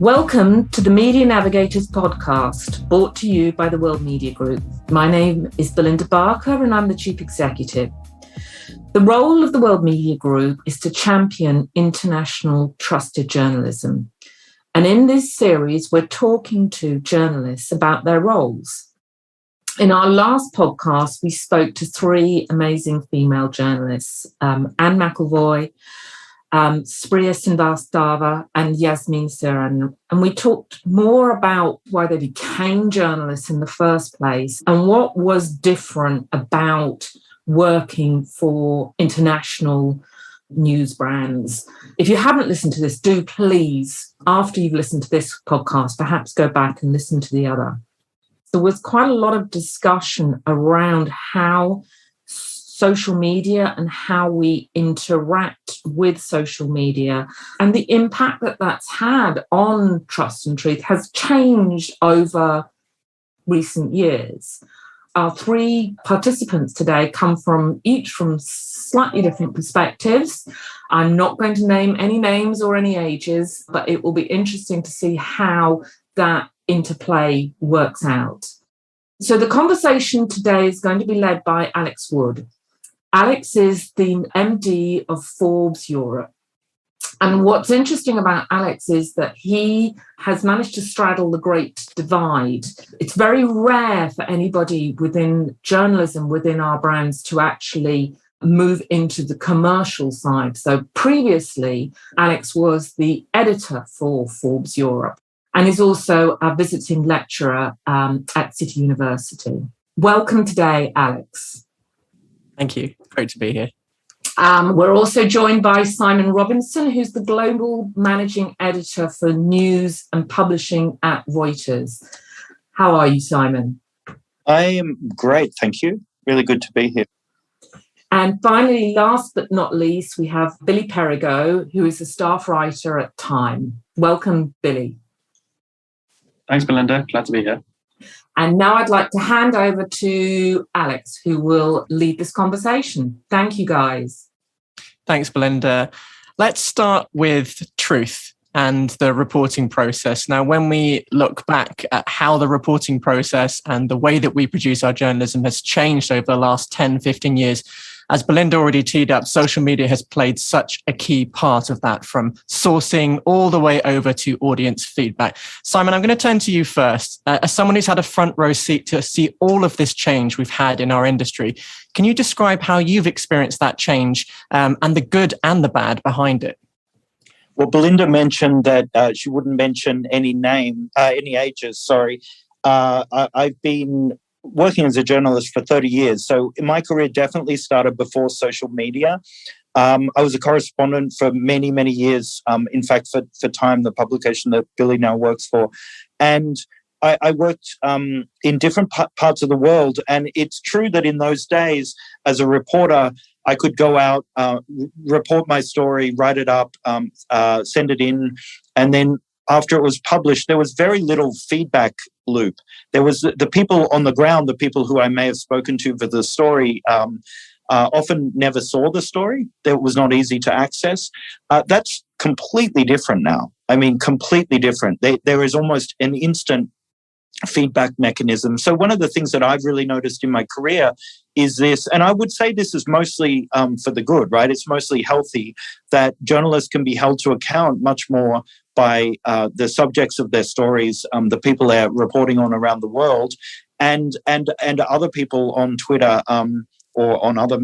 Welcome to the Media Navigators podcast, brought to you by the World Media Group. My name is Belinda Barker and I'm the Chief Executive. The role of the World Media Group is to champion international trusted journalism. And in this series, we're talking to journalists about their roles. In our last podcast, we spoke to three amazing female journalists, Anne McElvoy, Spriya Srivastava and Yasmin Siran. And we talked more about why they became journalists in the first place and what was different about working for international news brands. If you haven't listened to this, do please, after you've listened to this podcast, perhaps go back and listen to the other. There was quite a lot of discussion around how social media and how we interact with social media and the impact that that's had on trust and truth has changed over recent years. Our three participants today come from each from slightly different perspectives. I'm not going to name any names or any ages, but it will be interesting to see how that interplay works out. So the conversation today is going to be led by Alex Wood. Alex is the MD of Forbes Europe. And what's interesting about Alex is that he has managed to straddle the great divide. It's very rare for anybody within journalism, within our brands, to actually move into the commercial side. So previously, Alex was the editor for Forbes Europe and is also a visiting lecturer at City University. Welcome today, Alex. Thank you. Great to be here. We're also joined by Simon Robinson, who's the Global Managing Editor for News and Publishing at Reuters. How are you, Simon? I am great, thank you. Really good to be here. And finally, last but not least, we have Billy Perigo, who is a staff writer at Time. Welcome, Billy. Thanks, Belinda. Glad to be here. And now I'd like to hand over to Alex, who will lead this conversation. Thank you, guys. Thanks, Belinda. Let's start with truth and the reporting process. Now, when we look back at how the reporting process and the way that we produce our journalism has changed over the last 10, 15 years, as Belinda already teed up, social media has played such a key part of that, from sourcing all the way over to audience feedback. Simon, I'm going to turn to you first. As someone who's had a front row seat to see all of this change we've had in our industry, can you describe how you've experienced that change and the good and the bad behind it? Well, Belinda mentioned that she wouldn't mention any ages, sorry. I've been working as a journalist for 30 years. So my career definitely started before social media. I was a correspondent for many, many years, in fact, for Time, the publication that Billy now works for. And I worked in different parts of the world. And it's true that in those days, as a reporter, I could go out, report my story, write it up, send it in, and then after it was published, there was very little feedback loop. There was the people on the ground, the people who I may have spoken to for the story, often never saw the story. It was not easy to access. That's completely different now. I mean, completely different. There is almost an instant feedback mechanism. So one of the things that I've really noticed in my career is this, and I would say this is mostly for the good, right? It's mostly healthy, that journalists can be held to account much more by the subjects of their stories, the people they're reporting on around the world, and other people on Twitter or on other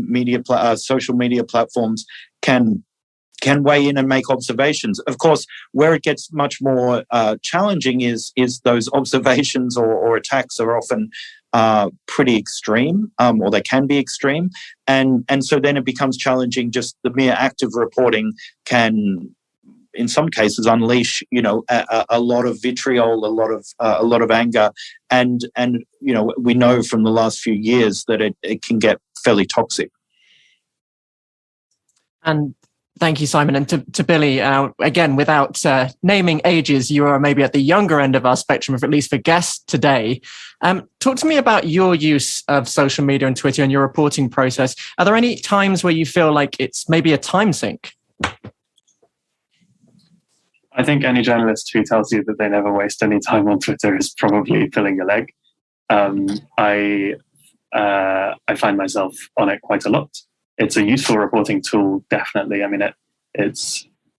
social media platforms can weigh in and make observations. Of course, where it gets much more challenging is those observations or attacks are often pretty extreme, or they can be extreme, and so then it becomes challenging. Just the mere act of reporting can, in some cases, unleash a lot of vitriol, a lot of anger, and we know from the last few years that it can get fairly toxic. And thank you, Simon. And to Billy, again, without naming ages, you are maybe at the younger end of our spectrum, at least for guests today. Talk to me about your use of social media and Twitter and your reporting process. Are there any times where you feel like it's maybe a time sink? I think any journalist who tells you that they never waste any time on Twitter is probably pulling your leg. I find myself on it quite a lot. It's a useful reporting tool, definitely. I mean, it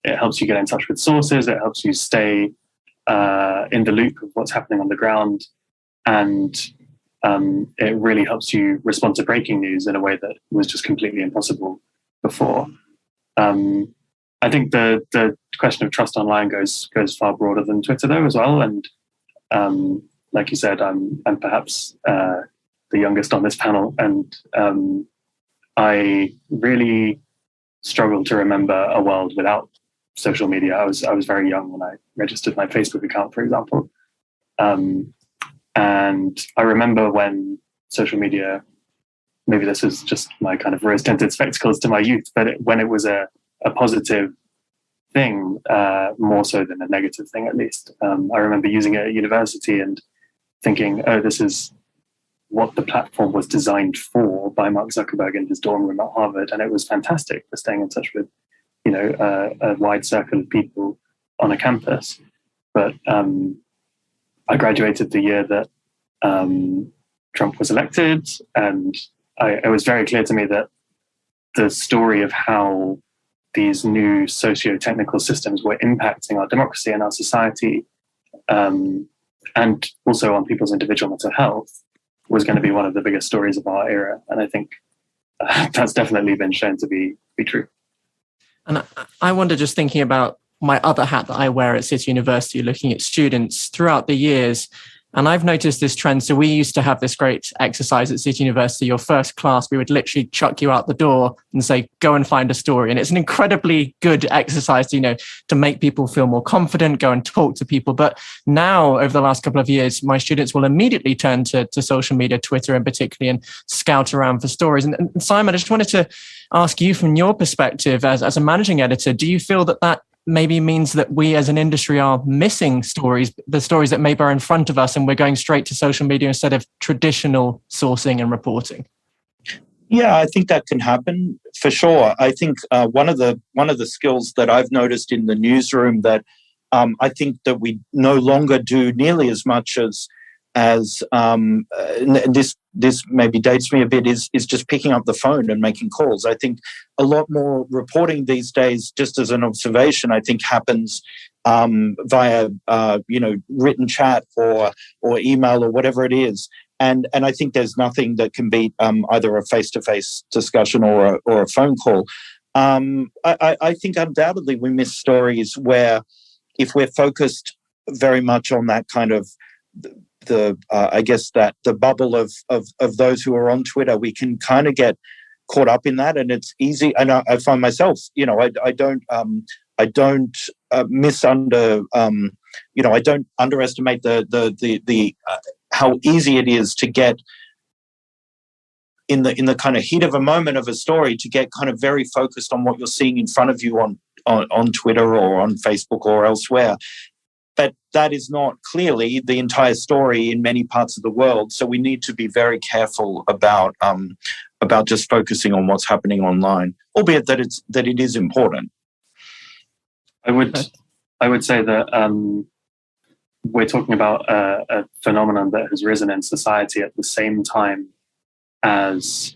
helps you get in touch with sources. It helps you stay in the loop of what's happening on the ground, and it really helps you respond to breaking news in a way that was just completely impossible before. I think the question of trust online goes far broader than Twitter, though, as well. And like you said, I'm perhaps the youngest on this panel, and I really struggle to remember a world without social media. I was very young when I registered my Facebook account, for example, and I remember when social media. Maybe this is just my kind of rose-tinted spectacles to my youth, but when it was a positive thing, more so than a negative thing, at least. I remember using it at university and thinking, oh, this is what the platform was designed for by Mark Zuckerberg in his dorm room at Harvard. And it was fantastic for staying in touch with, a wide circle of people on a campus. But I graduated the year that Trump was elected, and it was very clear to me that the story of how these new socio-technical systems were impacting our democracy and our society, and also on people's individual mental health, was going to be one of the biggest stories of our era. And I think that's definitely been shown to be true. And I wonder, just thinking about my other hat that I wear at City University, looking at students throughout the years, and I've noticed this trend. So we used to have this great exercise at City University. Your first class, we would literally chuck you out the door and say, go and find a story. And it's an incredibly good exercise, to make people feel more confident, go and talk to people. But now, over the last couple of years, my students will immediately turn to social media, Twitter in particular, and scout around for stories. And Simon, I just wanted to ask you, from your perspective as a managing editor, do you feel that maybe means that we as an industry are missing stories, the stories that maybe are in front of us, and we're going straight to social media instead of traditional sourcing and reporting? Yeah, I think that can happen for sure. I think one of the skills that I've noticed in the newsroom that I think that we no longer do nearly as much as this maybe dates me a bit, is just picking up the phone and making calls. I think a lot more reporting these days, just as an observation, I think happens via written chat or email or whatever it is. And I think there's nothing that can beat either a face-to-face discussion or a phone call. I think undoubtedly we miss stories where, if we're focused very much on that kind of the bubble of those who are on Twitter, we can kind of get caught up in that, and it's easy. And I find myself, I don't underestimate the how easy it is to get in the kind of heat of a moment of a story, to get kind of very focused on what you're seeing in front of you on Twitter or on Facebook or elsewhere. But that is not clearly the entire story in many parts of the world. So we need to be very careful about just focusing on what's happening online, albeit that it is important. I would say that we're talking about a phenomenon that has risen in society at the same time as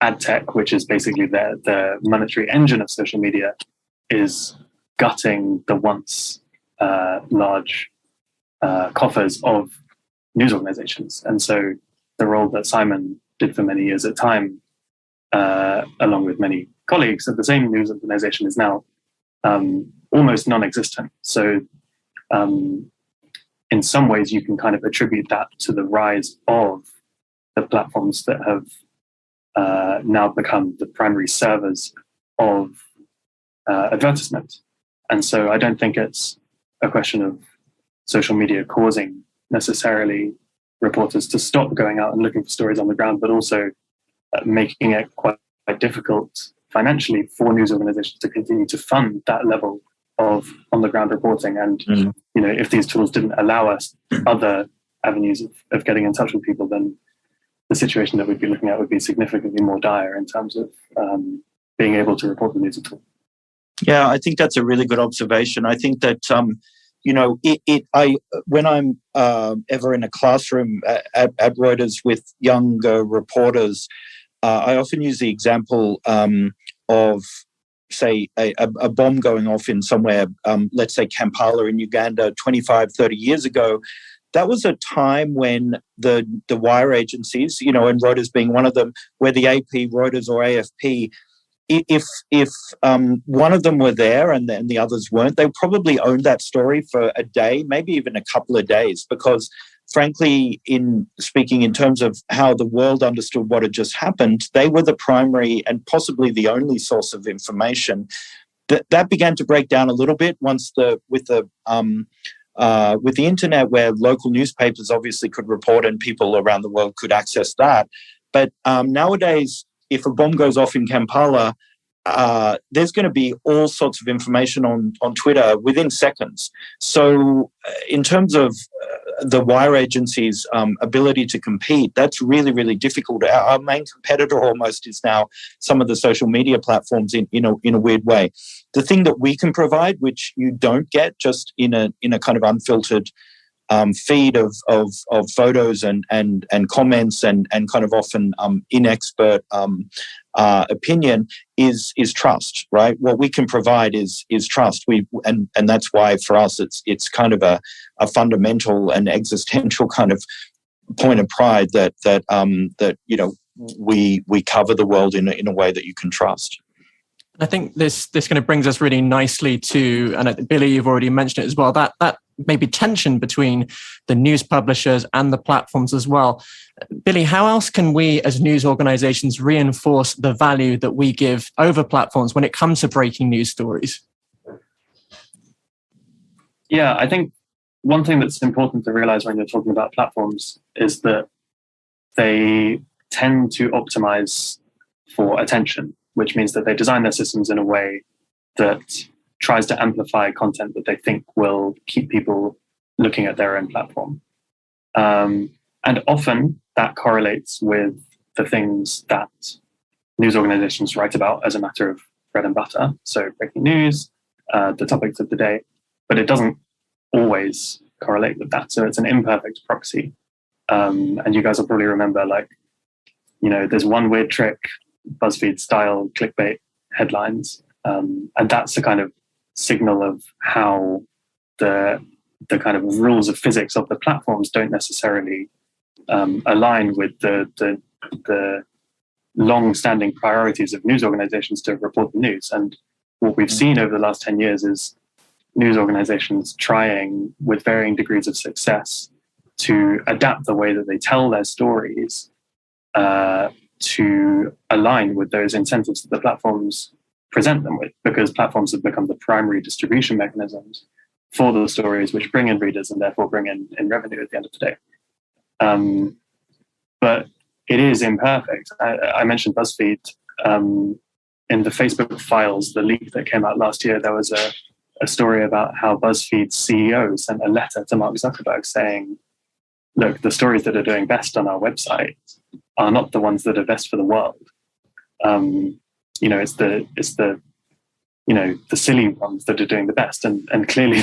ad tech, which is basically the monetary engine of social media, is gutting the once large coffers of news organizations. And so the role that Simon did for many years at Time, along with many colleagues at the same news organization, is now almost non-existent. So in some ways you can kind of attribute that to the rise of the platforms that have now become the primary servers of advertisement. And so I don't think it's a question of social media causing necessarily reporters to stop going out and looking for stories on the ground, but also making it quite difficult financially for news organizations to continue to fund that level of on-the-ground reporting. And if these tools didn't allow us other avenues of getting in touch with people, then the situation that we'd be looking at would be significantly more dire in terms of being able to report the news at all. Yeah, I think that's a really good observation. I think that when I'm ever in a classroom at Reuters with younger reporters, I often use the example of, say, a bomb going off in somewhere, let's say Kampala in Uganda 25, 30 years ago. That was a time when the wire agencies, and Reuters being one of them, where the AP, Reuters or AFP, if one of them were there and the others weren't, they probably owned that story for a day, maybe even a couple of days, because frankly, in speaking in terms of how the world understood what had just happened, they were the primary and possibly the only source of information. That began to break down a little bit once with the internet, where local newspapers obviously could report and people around the world could access that. But nowadays, if a bomb goes off in Kampala, there's going to be all sorts of information on Twitter within seconds. So in terms of the wire agency's ability to compete, that's really, really difficult. Our main competitor almost is now some of the social media platforms in a weird way. The thing that we can provide, which you don't get just in a kind of unfiltered feed of photos and comments and kind of often inexpert opinion is trust, right? What we can provide is trust. And that's why for us it's kind of a fundamental and existential kind of point of pride that we cover the world in a way that you can trust. I think this kind of brings us really nicely to, and Billy, you've already mentioned it as well, that maybe tension between the news publishers and the platforms as well. Billy, how else can we as news organizations reinforce the value that we give over platforms when it comes to breaking news stories? Yeah, I think one thing that's important to realize when you're talking about platforms is that they tend to optimize for attention, which means that they design their systems in a way that tries to amplify content that they think will keep people looking at their own platform. And often that correlates with the things that news organizations write about as a matter of bread and butter. So breaking news, the topics of the day, but it doesn't always correlate with that. So it's an imperfect proxy. And you guys will probably remember, there's one weird trick, BuzzFeed style clickbait headlines. And that's the kind of signal of how the kind of rules of physics of the platforms don't necessarily align with the long-standing priorities of news organizations to report the news. And what we've seen over the last 10 years is news organizations trying, with varying degrees of success, to adapt the way that they tell their stories to align with those incentives that the platforms present them with, because platforms have become the primary distribution mechanisms for those stories, which bring in readers and therefore bring in revenue at the end of the day. But it is imperfect. I mentioned BuzzFeed. In the Facebook files, the leak that came out last year, there was a story about how BuzzFeed's CEO sent a letter to Mark Zuckerberg saying, look, the stories that are doing best on our website are not the ones that are best for the world. It's the silly ones that are doing the best, and clearly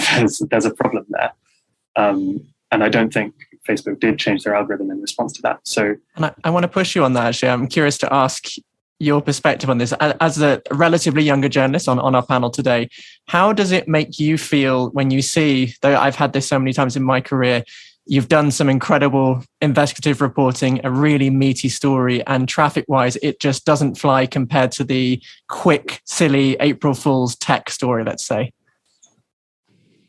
there's a problem there. And I don't think Facebook did change their algorithm in response to that. So, and I want to push you on that. Actually, I'm curious to ask your perspective on this as a relatively younger journalist on our panel today. How does it make you feel when you see, though I've had this so many times in my career, you've done some incredible investigative reporting, a really meaty story, and traffic-wise, it just doesn't fly compared to the quick, silly April Fool's tech story, let's say?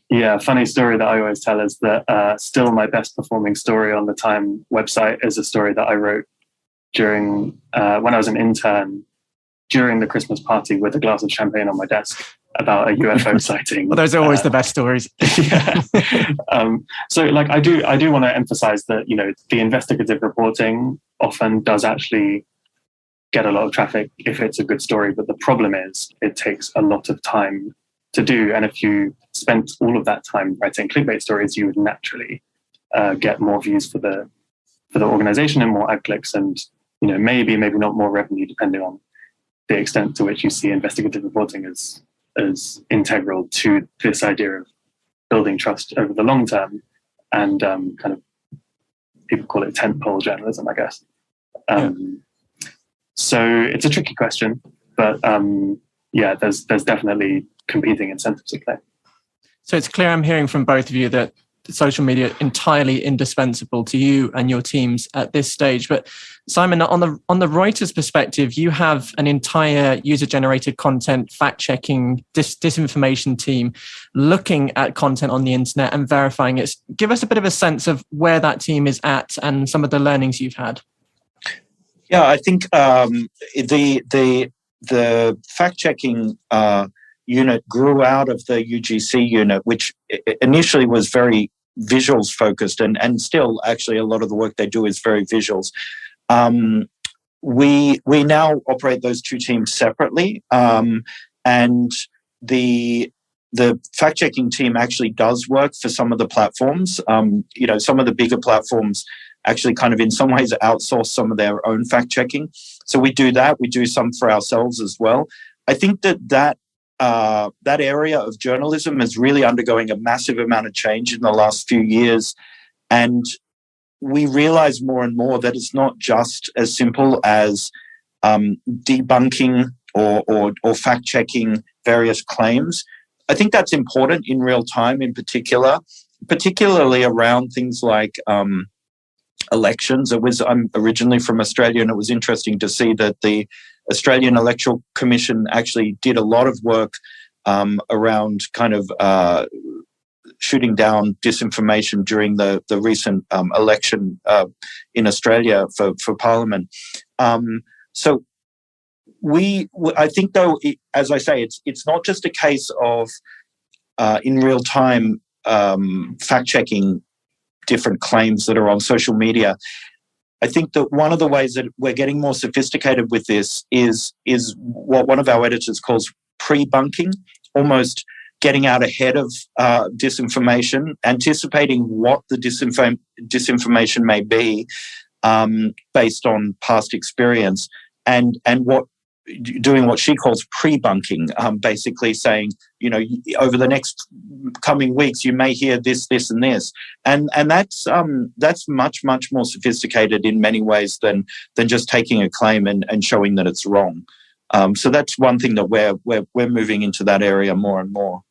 Yeah, funny story that I always tell is that still my best performing story on the Time website is a story that I wrote during when I was an intern during the Christmas party with a glass of champagne on my desk about a UFO sighting. Well, those are always the best stories. Yeah. So I do want to emphasize that, the investigative reporting often does actually get a lot of traffic if it's a good story. But the problem is it takes a lot of time to do. And if you spent all of that time writing clickbait stories, you would naturally get more views for the organization and more ad clicks and, maybe not more revenue, depending on the extent to which you see investigative reporting as as integral to this idea of building trust over the long term, and kind of people call it tentpole journalism, I guess. So it's a tricky question, but there's definitely competing incentives at play. So it's clear I'm hearing from both of you that social media is entirely indispensable to you and your teams at this stage. But Simon, on the Reuters perspective, you have an entire user-generated content fact-checking disinformation team looking at content on the internet and verifying it. Give us a bit of a sense of where that team is at and some of the learnings you've had. Yeah, I think the fact-checking unit grew out of the UGC unit, which initially was very visuals focused, and still actually a lot of the work they do is very visuals. We now operate those two teams separately, and the fact-checking team actually does work for some of the platforms. Some of the bigger platforms actually kind of in some ways outsource some of their own fact-checking. So we do that. We do some for ourselves as well. I think that area of journalism is really undergoing a massive amount of change in the last few years. And we realize more and more that it's not just as simple as debunking or fact-checking various claims. I think that's important in real time in particularly around things like elections. I'm originally from Australia, and it was interesting to see that the Australian Electoral Commission actually did a lot of work around kind of shooting down disinformation during the recent election in Australia for Parliament. So I think, though, as I say, it's not just a case of in real time fact-checking different claims that are on social media. I think that one of the ways that we're getting more sophisticated with this is what one of our editors calls pre-bunking, almost getting out ahead of disinformation, anticipating what the disinformation may be based on past experience, and doing what she calls pre-bunking, basically saying, over the next coming weeks, you may hear this, this, and this, and that's much, much more sophisticated in many ways than just taking a claim and showing that it's wrong. So that's one thing that we're moving into that area more and more.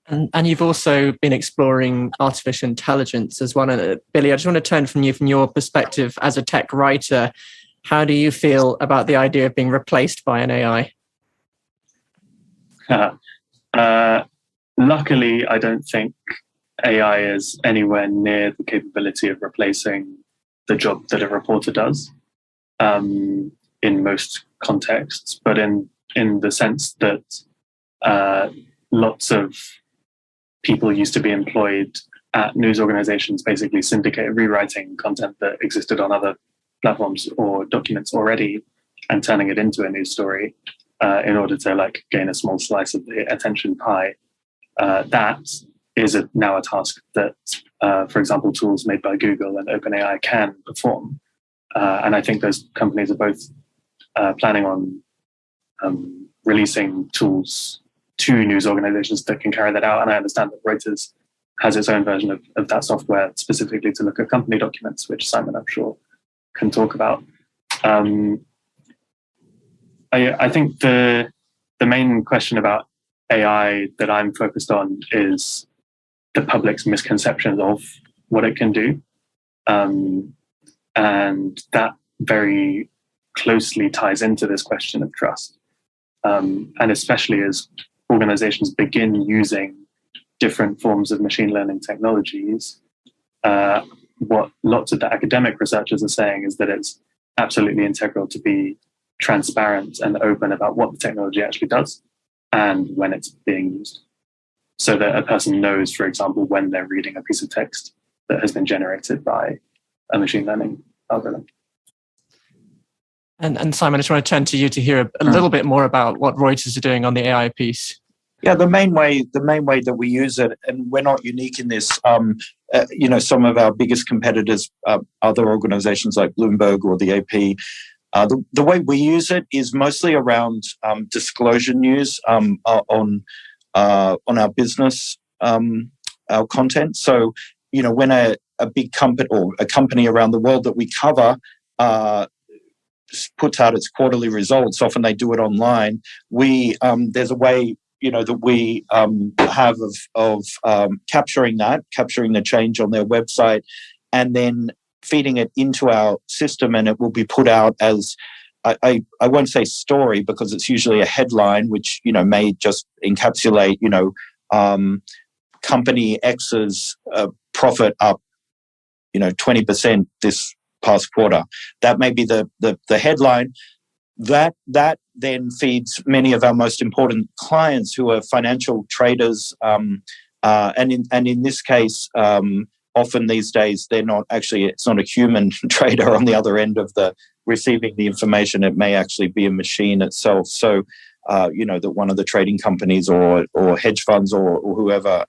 And you've also been exploring artificial intelligence as well. And Billy, I just want to turn from your perspective as a tech writer. How do you feel about the idea of being replaced by an AI? Luckily, I don't think AI is anywhere near the capability of replacing the job that a reporter does in most contexts, but in the sense that lots of people used to be employed at news organizations, basically syndicated rewriting content that existed on other platforms or documents already and turning it into a news story in order to gain a small slice of the attention pie. That is now a task that, for example, tools made by Google and OpenAI can perform. And I think those companies are both planning on releasing tools to news organizations that can carry that out. And I understand that Reuters has its own version of that software specifically to look at company documents, which Simon, I'm sure, can talk about. I think the main question about AI that I'm focused on is the public's misconceptions of what it can do. And that very closely ties into this question of trust. And especially as organizations begin using different forms of machine learning technologies, what lots of the academic researchers are saying is that it's absolutely integral to be transparent and open about what the technology actually does and when it's being used, so that a person knows, for example, when they're reading a piece of text that has been generated by a machine learning algorithm. And Simon, I just want to turn to you to hear a little bit more about what Reuters are doing on the AI piece. Yeah, the main way that we use it, and we're not unique in this. Some of our biggest competitors, other organizations like Bloomberg or the AP, The way we use it is mostly around disclosure news on our business, our content. So, when a big company or a company around the world that we cover puts out its quarterly results, often they do it online. There's a way that we have of capturing the change on their website, and then feeding it into our system, and it will be put out as I won't say story, because it's usually a headline which may just encapsulate company X's profit up 20% this past quarter. That may be the headline. That then feeds many of our most important clients who are financial traders, and in this case, often these days they're not actually. It's not a human trader on the other end of the receiving the information. It may actually be a machine itself. So, that one of the trading companies or hedge funds or whoever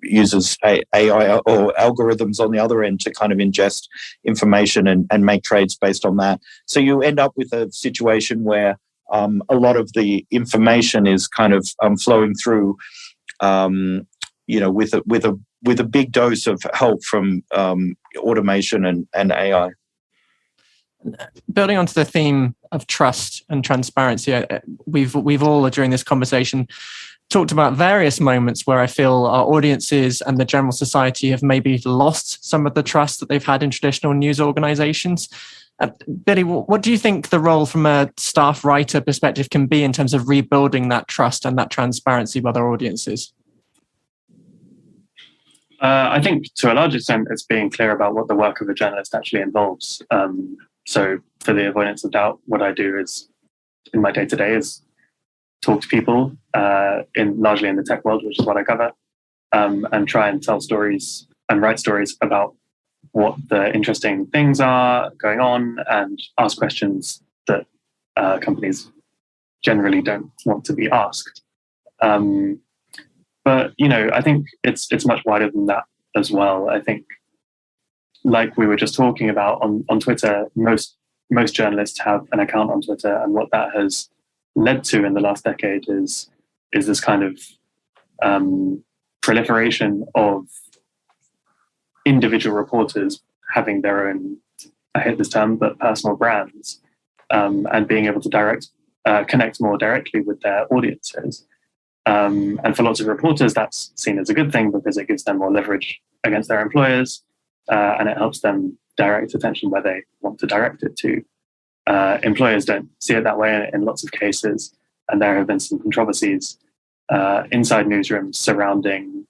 uses AI or algorithms on the other end to kind of ingest information and make trades based on that. So you end up with a situation where a lot of the information is kind of flowing through, with a big dose of help from automation and AI. Building onto the theme of trust and transparency, we've all during this conversation talked about various moments where I feel our audiences and the general society have maybe lost some of the trust that they've had in traditional news organizations. Billy, what do you think the role from a staff writer perspective can be in terms of rebuilding that trust and that transparency with our audiences? I think to a large extent it's being clear about what the work of a journalist actually involves. So for the avoidance of doubt, what I do is in my day-to-day is talk to people largely in the tech world, which is what I cover, and try and tell stories and write stories about what the interesting things are going on and ask questions that companies generally don't want to be asked. But, I think it's much wider than that as well. I think, like we were just talking about on Twitter, most journalists have an account on Twitter, and what that has led to in the last decade is this kind of proliferation of individual reporters having their own, I hate this term, but personal brands, and being able to connect more directly with their audiences. And for lots of reporters, that's seen as a good thing because it gives them more leverage against their employers. And it helps them direct attention where they want to direct it to. Employers don't see it that way in lots of cases, and there have been some controversies inside newsrooms surrounding,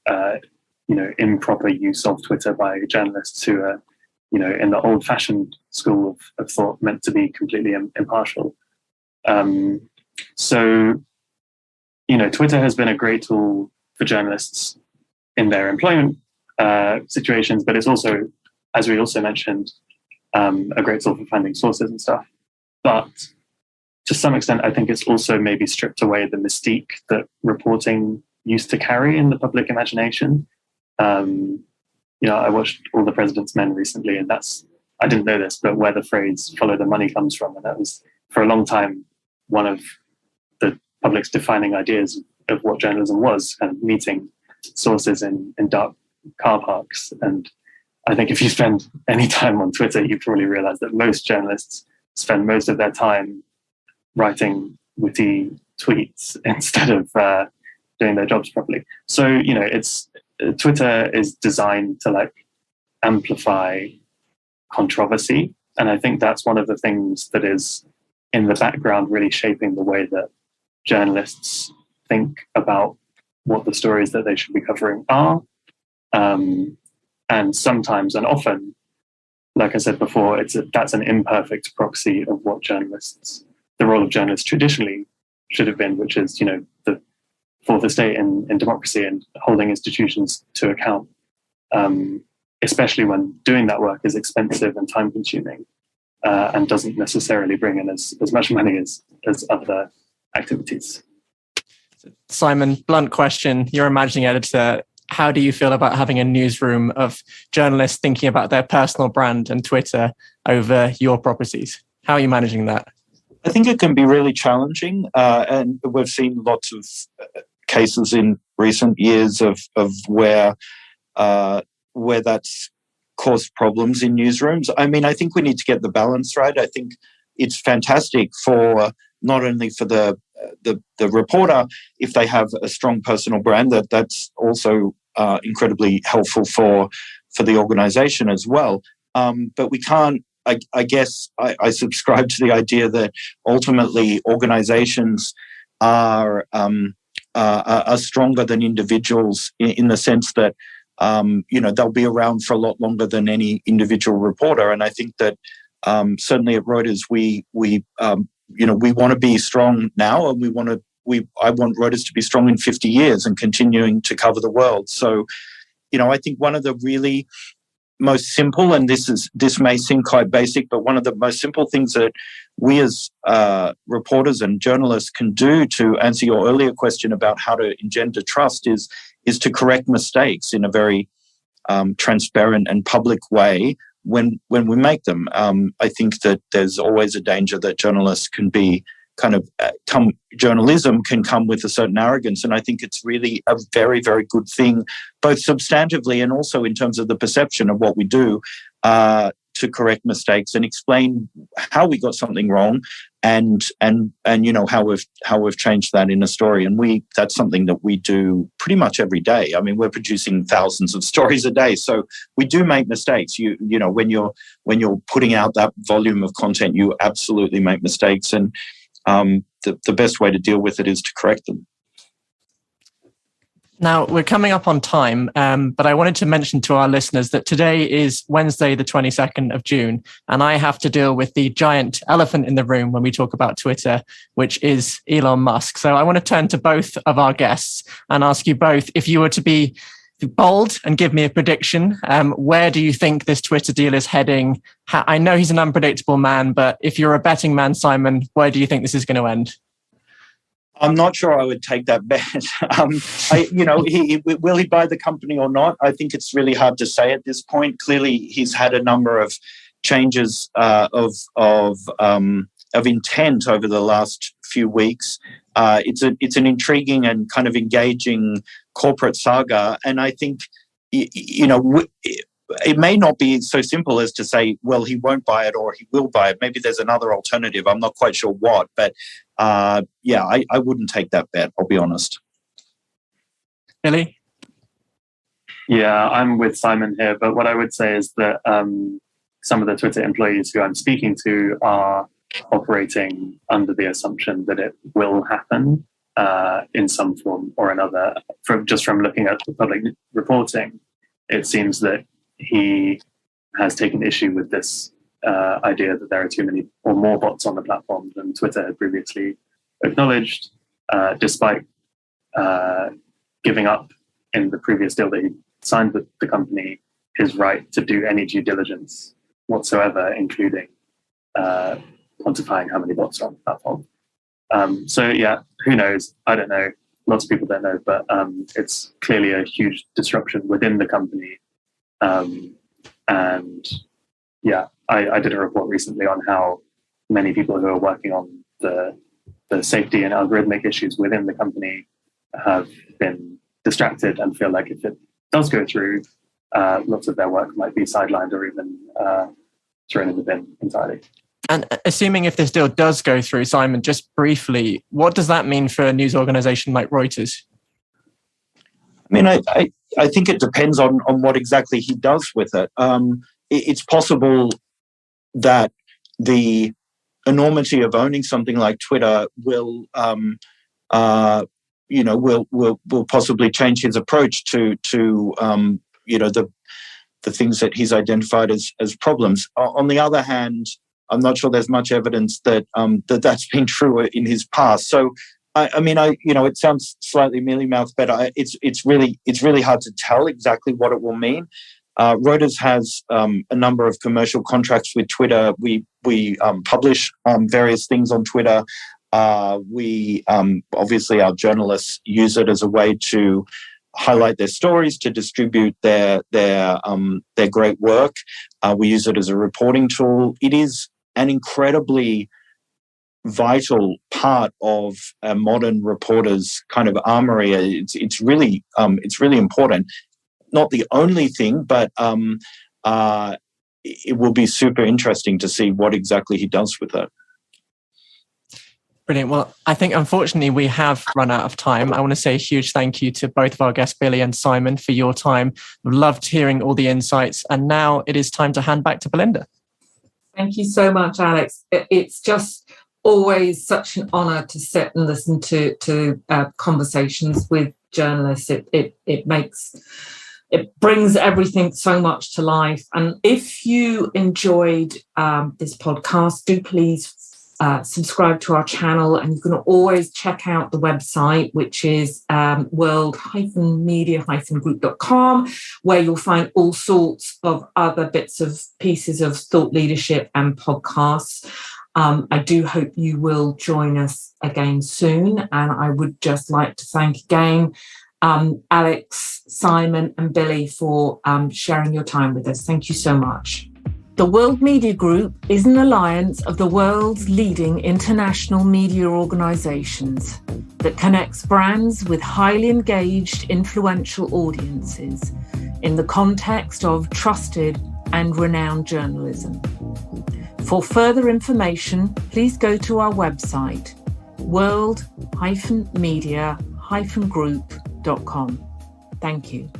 improper use of Twitter by journalists who are, in the old-fashioned school of thought, meant to be completely impartial. So, Twitter has been a great tool for journalists in their employment situations, but it's also, as we also mentioned, a great tool for finding sources and stuff. But to some extent, I think it's also maybe stripped away the mystique that reporting used to carry in the public imagination. I watched All the President's Men recently, and I didn't know this, but where the phrase "follow the money" comes from, and that was for a long time one of the public's defining ideas of what journalism was, and meeting sources in dark car parks. And I think if you spend any time on Twitter, you probably realize that most journalists spend most of their time writing witty tweets instead of doing their jobs properly. So, Twitter is designed to amplify controversy. And I think that's one of the things that is in the background really shaping the way that journalists think about what the stories that they should be covering are. And sometimes and often, like I said before, that's an imperfect proxy of what the role of journalists traditionally should have been, which is, the fourth estate in democracy and holding institutions to account, especially when doing that work is expensive and time consuming, and doesn't necessarily bring in as much money as other activities. Simon, blunt question. You're a managing editor. How do you feel about having a newsroom of journalists thinking about their personal brand and Twitter over your properties? How are you managing that? I think it can be really challenging, and we've seen lots of cases in recent years of where that's caused problems in newsrooms. I mean, I think we need to get the balance right. I think it's fantastic for not only for the reporter if they have a strong personal brand, that's also incredibly helpful for the organisation as well. But we can't. I guess I subscribe to the idea that ultimately organisations are stronger than individuals in the sense that they'll be around for a lot longer than any individual reporter. And I think that certainly at Reuters we want to be strong now, and I want Reuters to be strong in 50 years and continuing to cover the world. So, I think one of the really most simple, and this may seem quite basic, but one of the most simple things that we as reporters and journalists can do to answer your earlier question about how to engender trust is to correct mistakes in a very transparent and public way when we make them. I think that there's always a danger that journalists can be journalism can come with a certain arrogance, and I think it's really a very, very good thing, both substantively and also in terms of the perception of what we do, to correct mistakes and explain how we got something wrong, and how we've changed that in a story. And that's something that we do pretty much every day. I mean, we're producing thousands of stories a day, so we do make mistakes. When you're putting out that volume of content, you absolutely make mistakes, and the best way to deal with it is to correct them. Now, we're coming up on time, but I wanted to mention to our listeners that today is Wednesday, the 22nd of June, and I have to deal with the giant elephant in the room when we talk about Twitter, which is Elon Musk. So I want to turn to both of our guests and ask you both, if you were to be bold and give me a prediction, where do you think this Twitter deal is heading? I know he's an unpredictable man, but if you're a betting man, Simon, where do you think this is going to end? I'm not sure I would take that bet. Will he buy the company or not? I think it's really hard to say at this point. Clearly, he's had a number of changes of intent over the last few weeks. It's an intriguing and kind of engaging corporate saga, and I think it may not be so simple as to say, well, he won't buy it or he will buy it. Maybe there's another alternative. I'm not quite sure what, but I wouldn't take that bet, I'll be honest. Billy? Yeah, I'm with Simon here, but what I would say is that some of the Twitter employees who I'm speaking to are operating under the assumption that it will happen in some form or another. From looking at the public reporting, it seems that he has taken issue with this idea that there are too many or more bots on the platform than Twitter had previously acknowledged, despite giving up in the previous deal that he signed with the company his right to do any due diligence whatsoever, including quantifying how many bots are on the platform. Who knows? I don't know. Lots of people don't know, but it's clearly a huge disruption within the company. I did a report recently on how many people who are working on the safety and algorithmic issues within the company have been distracted and feel like if it does go through, lots of their work might be sidelined or even thrown in the bin entirely. And assuming if this deal does go through, Simon, just briefly, what does that mean for a news organization like Reuters? I mean, I think it depends on what exactly he does with it. It's possible that the enormity of owning something like Twitter will possibly change his approach to the things that he's identified as problems. On the other hand, I'm not sure there's much evidence that that's been true in his past. So, it sounds slightly mealy-mouthed, but it's really hard to tell exactly what it will mean. Reuters has a number of commercial contracts with Twitter. We publish various things on Twitter. We obviously, our journalists use it as a way to highlight their stories, to distribute their great work. We use it as a reporting tool. It is an incredibly vital part of a modern reporter's kind of armory. It's really important. Not the only thing, but it will be super interesting to see what exactly he does with it. Brilliant. Well, I think unfortunately we have run out of time. I want to say a huge thank you to both of our guests, Billy and Simon, for your time. I've loved hearing all the insights. And now it is time to hand back to Belinda. Thank you so much, Alex. It's just always such an honour to sit and listen to conversations with journalists. It brings everything so much to life. And if you enjoyed this podcast, do please subscribe to our channel, and you can always check out the website, which is world-media-group.com, where you'll find all sorts of other bits of pieces of thought leadership and podcasts. I do hope you will join us again soon. And I would just like to thank again Alex, Simon and Billy for sharing your time with us. Thank you so much. The World Media Group is an alliance of the world's leading international media organizations that connects brands with highly engaged, influential audiences in the context of trusted and renowned journalism. For further information, please go to our website, world-media-group.com. Thank you.